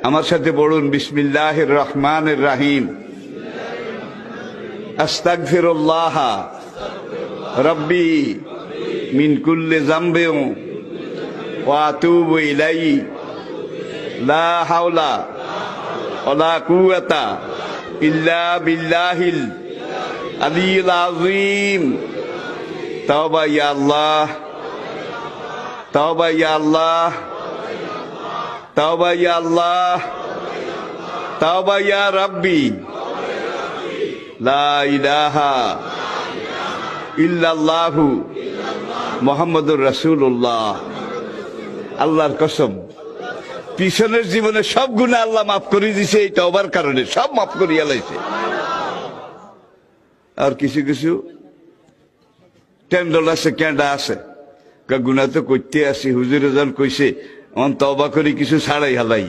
আমার সাথে পড়ুন, বিসমিল্লাহির রহমানির রহিম। আস্তাগফিরুল্লাহ রব্বি মিন কুল্লি যামবিন ওয়া আতুবু ইলাইহি লা হাওলা ওয়ালা কুওয়াতা ইল্লা বিল্লাহিল আলিয়্যিল আযীম। তাওবা ইয়া আল্লাহ, তাওবা ইয়া আল্লাহ, তাওবা ইয়া আল্লাহ, তাওবা ইয়া রাব্বি, লা ইলাহা ইল্লাল্লাহু মুহাম্মাদুর রাসূলুল্লাহ। আল্লাহর কসম, পিছনের জীবনে সব গুনাহ আল্লাহ মাফ করে দিয়েছে এই তওবার কারণে, সব মাফ করিয়া লাইছে। আর কিছু কিছু টেন্ডল আছে, কেন্ডা আছে, গুনাহ তো করতে আসি, হুজুরে যখন কইছে তওবা করি কিছু ছাড়াই হালাই।